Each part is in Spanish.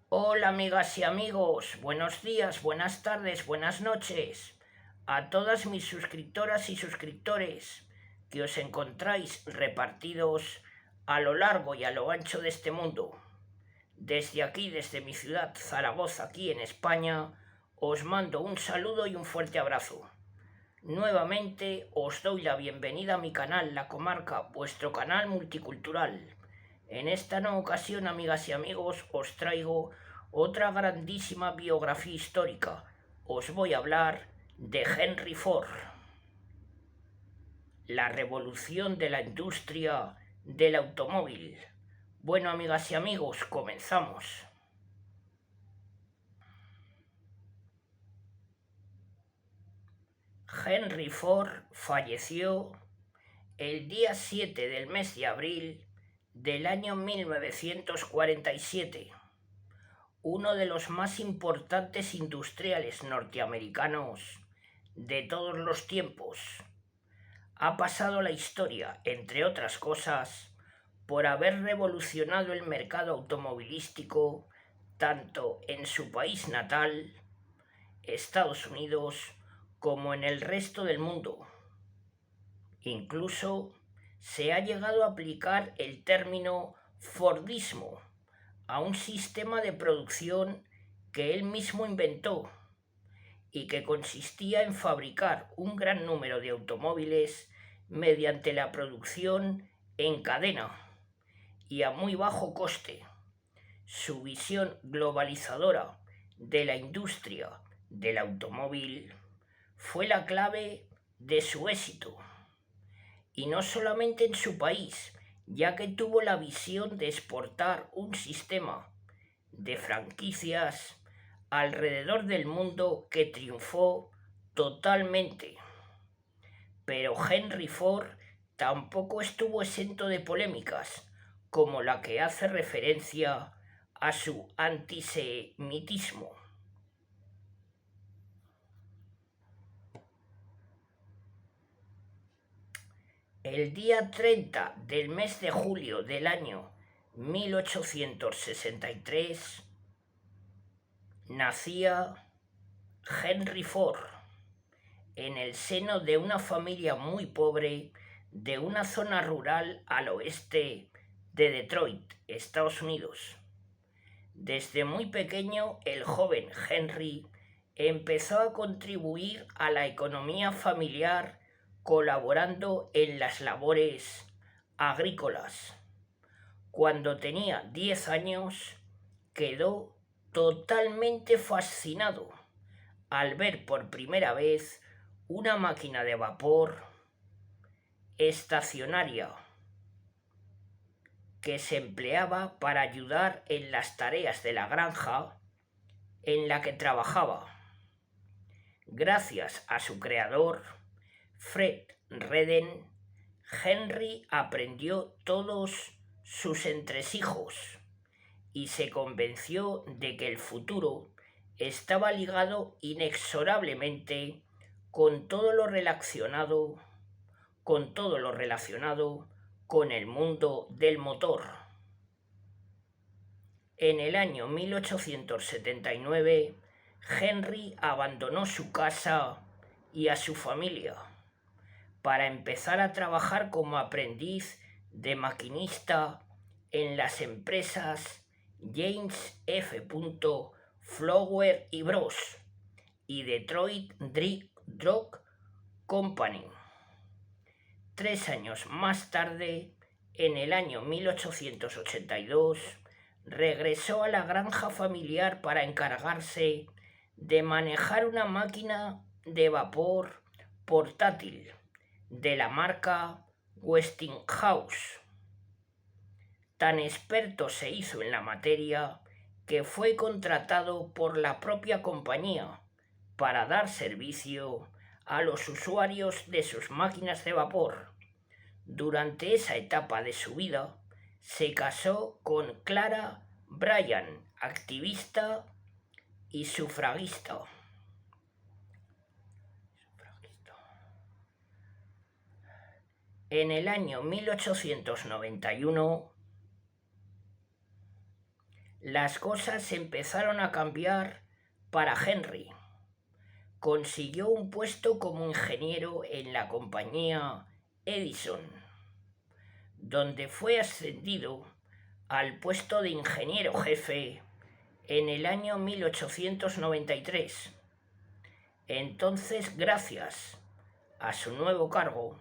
Hola amigas y amigos, buenos días, buenas tardes, buenas noches a todas mis suscriptoras y suscriptores que os encontráis repartidos a lo largo y a lo ancho de este mundo. Desde aquí, desde mi ciudad, Zaragoza, aquí en España, os mando un saludo y un fuerte abrazo. Nuevamente os doy la bienvenida a mi canal La Comarca, vuestro canal multicultural. En esta nueva ocasión, amigas y amigos, os traigo otra grandísima biografía histórica. Os voy a hablar de Henry Ford, la revolución de la industria del automóvil. Bueno, amigas y amigos, comenzamos. Henry Ford falleció el día 7 del mes de abril del año 1947, uno de los más importantes industriales norteamericanos de todos los tiempos. Ha pasado la historia, entre otras cosas, por haber revolucionado el mercado automovilístico tanto en su país natal, Estados Unidos, como en el resto del mundo. Incluso se ha llegado a aplicar el término Fordismo a un sistema de producción que él mismo inventó y que consistía en fabricar un gran número de automóviles mediante la producción en cadena y a muy bajo coste. Su visión globalizadora de la industria del automóvil fue la clave de su éxito. Y no solamente en su país, ya que tuvo la visión de exportar un sistema de franquicias alrededor del mundo que triunfó totalmente. Pero Henry Ford tampoco estuvo exento de polémicas, como la que hace referencia a su antisemitismo. El día 30 del mes de julio del año 1863 nacía Henry Ford en el seno de una familia muy pobre de una zona rural al oeste de Detroit, Estados Unidos. Desde muy pequeño, el joven Henry empezó a contribuir a la economía familiar colaborando en las labores agrícolas. Cuando tenía 10 años, quedó totalmente fascinado al ver por primera vez una máquina de vapor estacionaria que se empleaba para ayudar en las tareas de la granja en la que trabajaba. Gracias a su creador, Fred Redden, Henry aprendió todos sus entresijos y se convenció de que el futuro estaba ligado inexorablemente con todo lo relacionado con el mundo del motor. En el año 1879, Henry abandonó su casa y a su familia para empezar a trabajar como aprendiz de maquinista en las empresas James F. Flower y Bros. Y Detroit Drug Company. 3 años más tarde, en el año 1882, regresó a la granja familiar para encargarse de manejar una máquina de vapor portátil de la marca Westinghouse. Tan experto se hizo en la materia que fue contratado por la propia compañía para dar servicio a los usuarios de sus máquinas de vapor. Durante esa etapa de su vida, se casó con Clara Bryan, activista y sufragista. En el año 1891, las cosas empezaron a cambiar para Henry. Consiguió un puesto como ingeniero en la compañía Edison, donde fue ascendido al puesto de ingeniero jefe en el año 1893. Entonces, gracias a su nuevo cargo,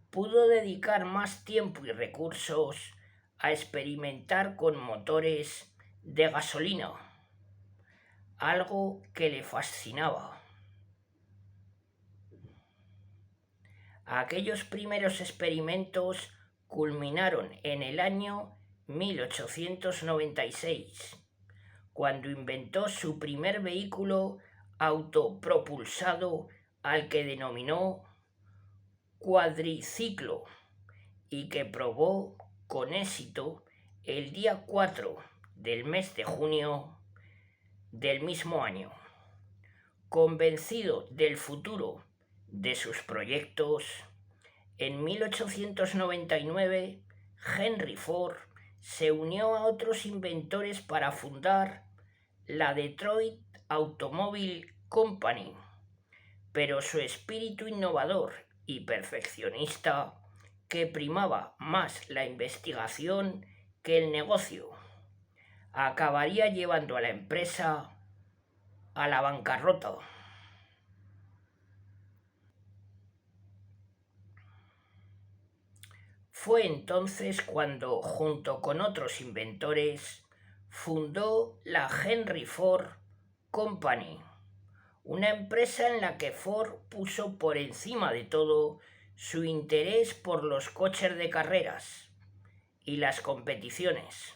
pudo dedicar más tiempo y recursos a experimentar con motores de gasolina, algo que le fascinaba. Aquellos primeros experimentos culminaron en el año 1896, cuando inventó su primer vehículo autopropulsado al que denominó cuadriciclo y que probó con éxito el día 4 del mes de junio del mismo año. Convencido del futuro de sus proyectos, en 1899 Henry Ford se unió a otros inventores para fundar la Detroit Automobile Company, pero su espíritu innovador y perfeccionista, que primaba más la investigación que el negocio, acabaría llevando a la empresa a la bancarrota. Fue entonces cuando, junto con otros inventores, fundó la Henry Ford Company, una empresa en la que Ford puso por encima de todo su interés por los coches de carreras y las competiciones.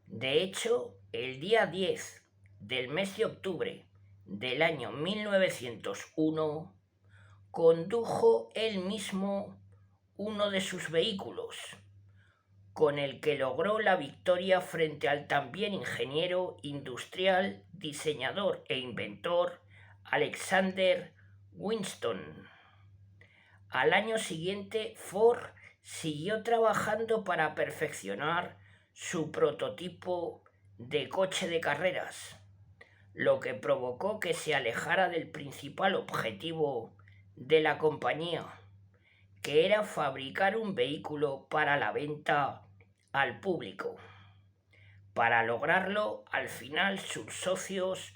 De hecho, el día 10 del mes de octubre del año 1901, condujo él mismo uno de sus vehículos, con el que logró la victoria frente al también ingeniero industrial, diseñador e inventor Alexander Winston. Al año siguiente, Ford siguió trabajando para perfeccionar su prototipo de coche de carreras, lo que provocó que se alejara del principal objetivo de la compañía, que era fabricar un vehículo para la venta al público. Para lograrlo, al final sus socios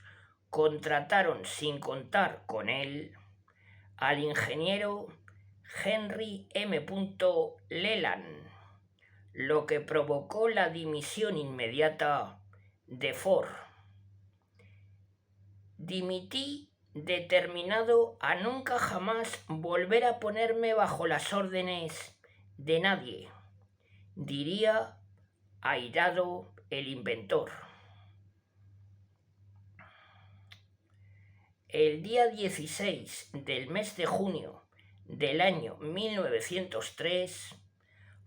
contrataron, sin contar con él, al ingeniero Henry M. Leland, lo que provocó la dimisión inmediata de Ford. Dimití determinado a nunca jamás volver a ponerme bajo las órdenes de nadie, diría airado el inventor. El día 16 del mes de junio del año 1903,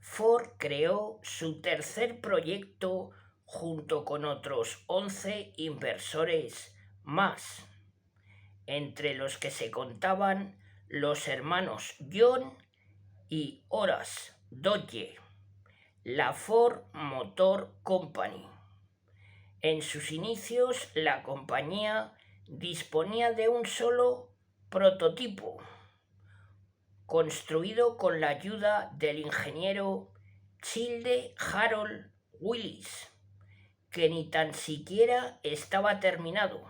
Ford creó su tercer proyecto junto con otros 11 inversores más, entre los que se contaban los hermanos John y Horace Dodge, la Ford Motor Company. En sus inicios, la compañía disponía de un solo prototipo, construido con la ayuda del ingeniero Childe Harold Willis, que ni tan siquiera estaba terminado.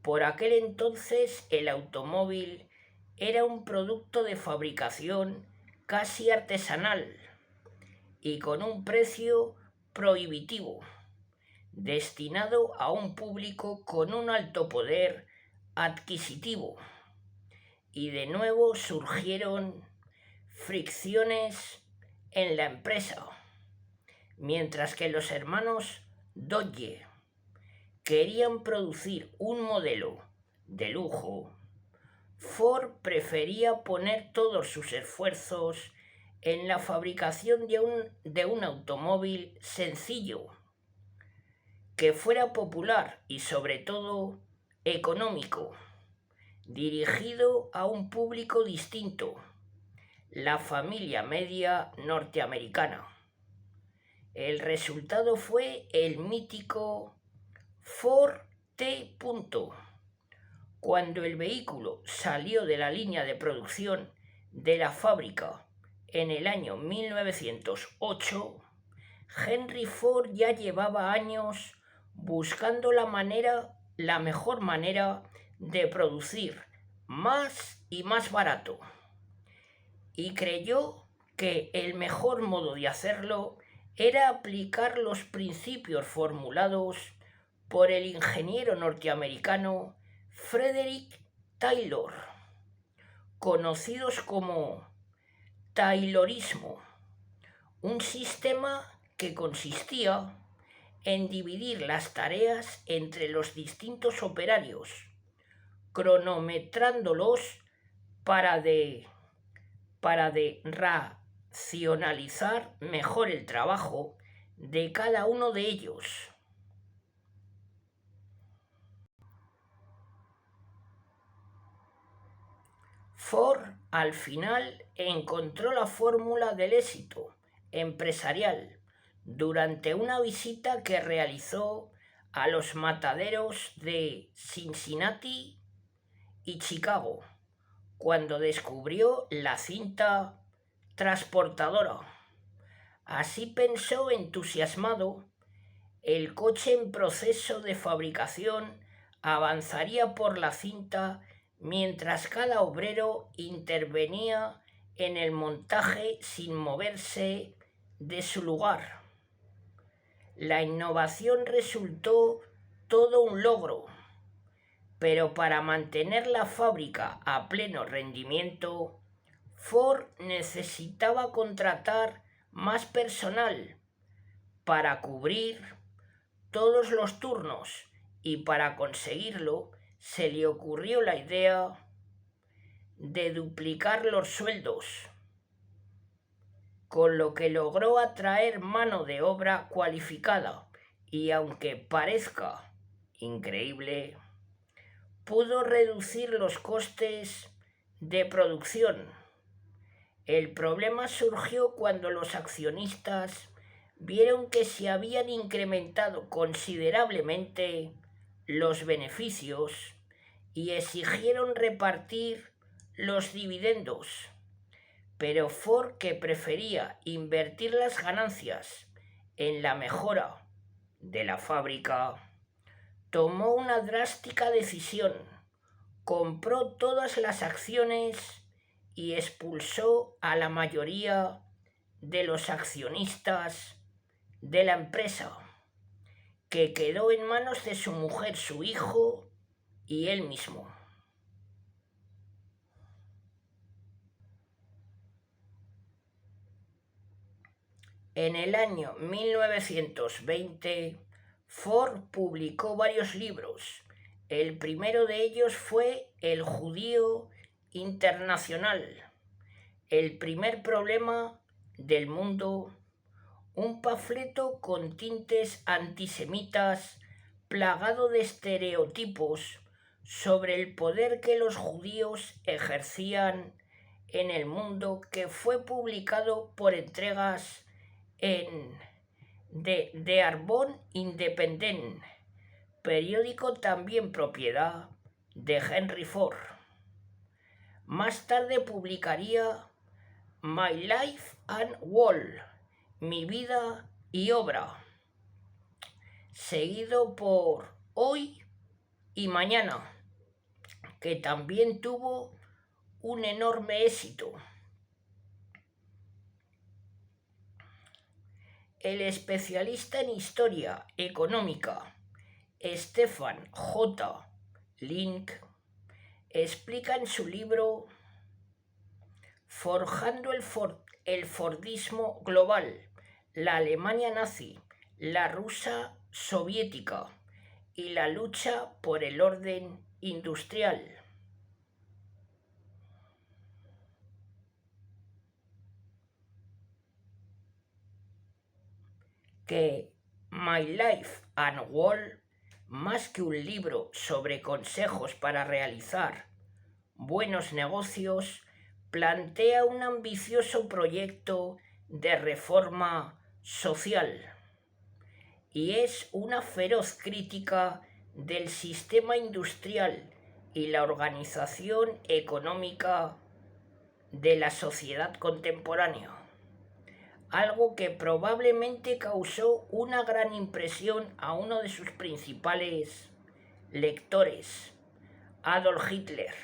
Por aquel entonces el automóvil era un producto de fabricación casi artesanal y con un precio prohibitivo, destinado a un público con un alto poder adquisitivo. Y de nuevo surgieron fricciones en la empresa, mientras que los hermanos Dodge querían producir un modelo de lujo. Ford prefería poner todos sus esfuerzos en la fabricación de un automóvil sencillo, que fuera popular y sobre todo económico, dirigido a un público distinto, la familia media norteamericana. El resultado fue el mítico Ford T. Cuando el vehículo salió de la línea de producción de la fábrica en el año 1908, Henry Ford ya llevaba años buscando la mejor manera de producir más y más barato, y creyó que el mejor modo de hacerlo era aplicar los principios formulados por el ingeniero norteamericano Frederick Taylor, conocidos como Taylorismo, un sistema que consistía en dividir las tareas entre los distintos operarios, cronometrándolos para racionalizar mejor el trabajo de cada uno de ellos. Ford al final encontró la fórmula del éxito empresarial durante una visita que realizó a los mataderos de Cincinnati y Chicago, cuando descubrió la cinta transportadora. Así pensó entusiasmado, el coche en proceso de fabricación avanzaría por la cinta mientras cada obrero intervenía en el montaje sin moverse de su lugar. La innovación resultó todo un logro, pero para mantener la fábrica a pleno rendimiento, Ford necesitaba contratar más personal para cubrir todos los turnos, y para conseguirlo se le ocurrió la idea de duplicar los sueldos, con lo que logró atraer mano de obra cualificada y, aunque parezca increíble, pudo reducir los costes de producción. El problema surgió cuando los accionistas vieron que se habían incrementado considerablemente los beneficios y exigieron repartir los dividendos, pero Ford, que prefería invertir las ganancias en la mejora de la fábrica, tomó una drástica decisión: compró todas las acciones y expulsó a la mayoría de los accionistas de la empresa, que quedó en manos de su mujer, su hijo y él mismo. En el año 1920, Ford publicó varios libros. El primero de ellos fue El judío internacional, el primer problema del mundo, un panfleto con tintes antisemitas plagado de estereotipos sobre el poder que los judíos ejercían en el mundo, que fue publicado por entregas en The Arbonne Independent, periódico también propiedad de Henry Ford. Más tarde publicaría My Life and World, Mi vida y obra, seguido por Hoy y Mañana, que también tuvo un enorme éxito. El especialista en historia económica Stephen J. Link explica en su libro Forjando el Fordismo Global, la Alemania nazi, la Rusia soviética y la lucha por el orden industrial, que My Life and World, más que un libro sobre consejos para realizar buenos negocios, plantea un ambicioso proyecto de reforma social y es una feroz crítica del sistema industrial y la organización económica de la sociedad contemporánea, algo que probablemente causó una gran impresión a uno de sus principales lectores, Adolf Hitler.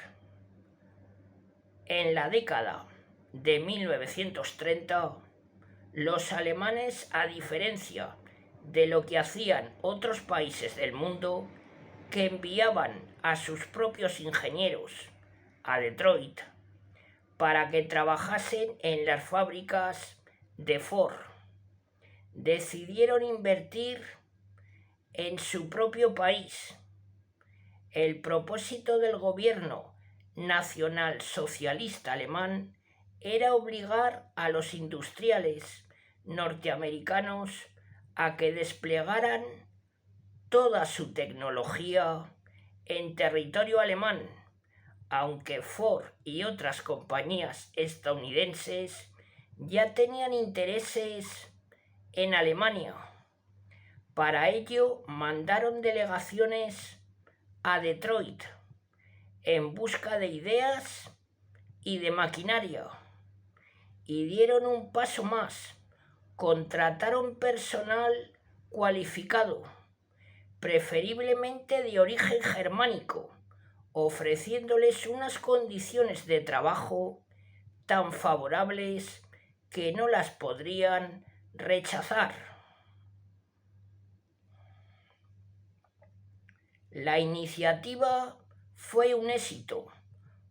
En la década de 1930, los alemanes, a diferencia de lo que hacían otros países del mundo, que enviaban a sus propios ingenieros a Detroit para que trabajasen en las fábricas de Ford, decidieron invertir en su propio país. El propósito del gobierno nacionalsocialista alemán era obligar a los industriales norteamericanos a que desplegaran toda su tecnología en territorio alemán, aunque Ford y otras compañías estadounidenses ya tenían intereses en Alemania. Para ello mandaron delegaciones a Detroit en busca de ideas y de maquinaria, y dieron un paso más. Contrataron personal cualificado, preferiblemente de origen germánico, ofreciéndoles unas condiciones de trabajo tan favorables que no las podrían rechazar. La iniciativa fue un éxito.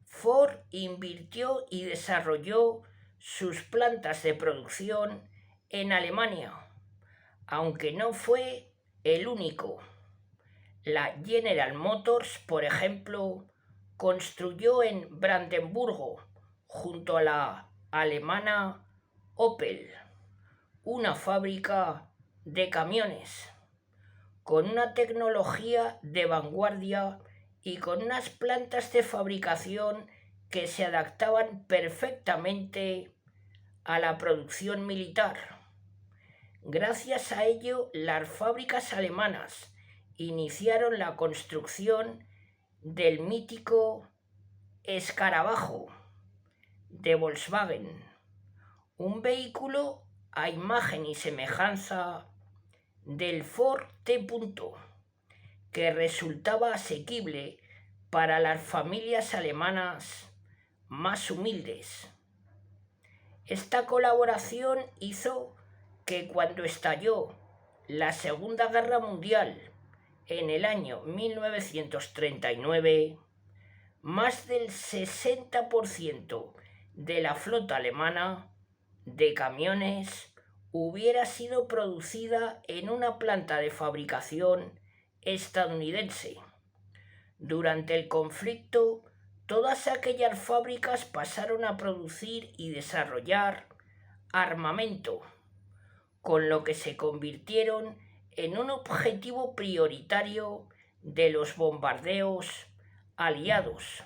Ford invirtió y desarrolló sus plantas de producción en Alemania, aunque no fue el único. La General Motors, por ejemplo, construyó en Brandenburgo, junto a la alemana Opel, una fábrica de camiones con una tecnología de vanguardia y con unas plantas de fabricación que se adaptaban perfectamente a la producción militar. Gracias a ello, las fábricas alemanas iniciaron la construcción del mítico escarabajo de Volkswagen, un vehículo a imagen y semejanza del Ford T. que resultaba asequible para las familias alemanas más humildes. Esta colaboración hizo que cuando estalló la Segunda Guerra Mundial en el año 1939, más del 60% de la flota alemana de camiones hubiera sido producida en una planta de fabricación estadounidense. Durante el conflicto, todas aquellas fábricas pasaron a producir y desarrollar armamento, con lo que se convirtieron en un objetivo prioritario de los bombardeos aliados.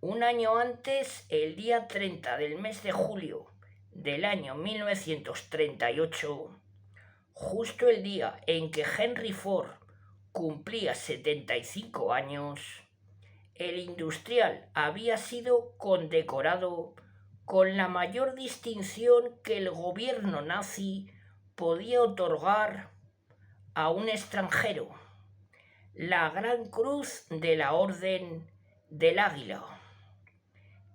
Un año antes, el día 30 del mes de julio del año 1938, justo el día en que Henry Ford cumplía 75 años, el industrial había sido condecorado con la mayor distinción que el gobierno nazi podía otorgar a un extranjero, la Gran Cruz de la Orden del Águila,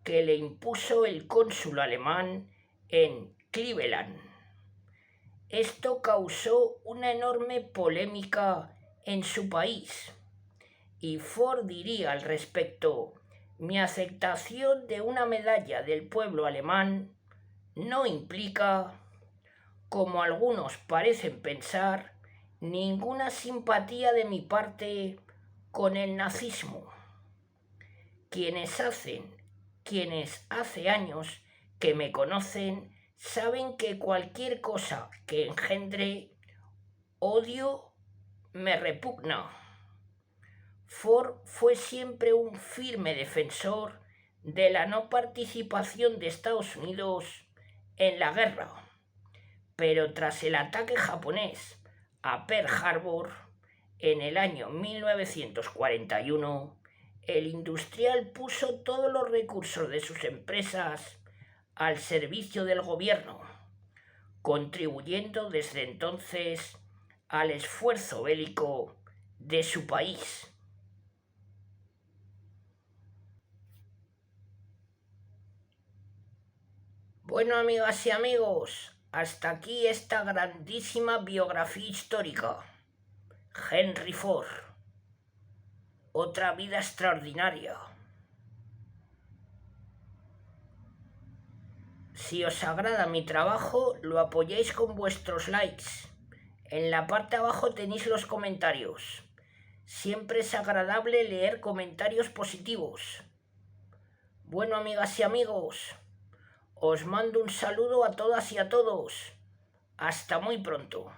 que le impuso el cónsul alemán en Cleveland. Esto causó una enorme polémica en su país, y Ford diría al respecto: mi aceptación de una medalla del pueblo alemán no implica, como algunos parecen pensar, ninguna simpatía de mi parte con el nazismo. Quienes hace años que me conocen saben que cualquier cosa que engendre odio me repugna. Ford fue siempre un firme defensor de la no participación de Estados Unidos en la guerra. Pero tras el ataque japonés a Pearl Harbor en el año 1941, el industrial puso todos los recursos de sus empresas al servicio del gobierno, contribuyendo desde entonces al esfuerzo bélico de su país. Bueno, amigas y amigos, hasta aquí esta grandísima biografía histórica. Henry Ford. Otra vida extraordinaria. Si os agrada mi trabajo, lo apoyáis con vuestros likes. En la parte de abajo tenéis los comentarios. Siempre es agradable leer comentarios positivos. Bueno, amigas y amigos, os mando un saludo a todas y a todos. Hasta muy pronto.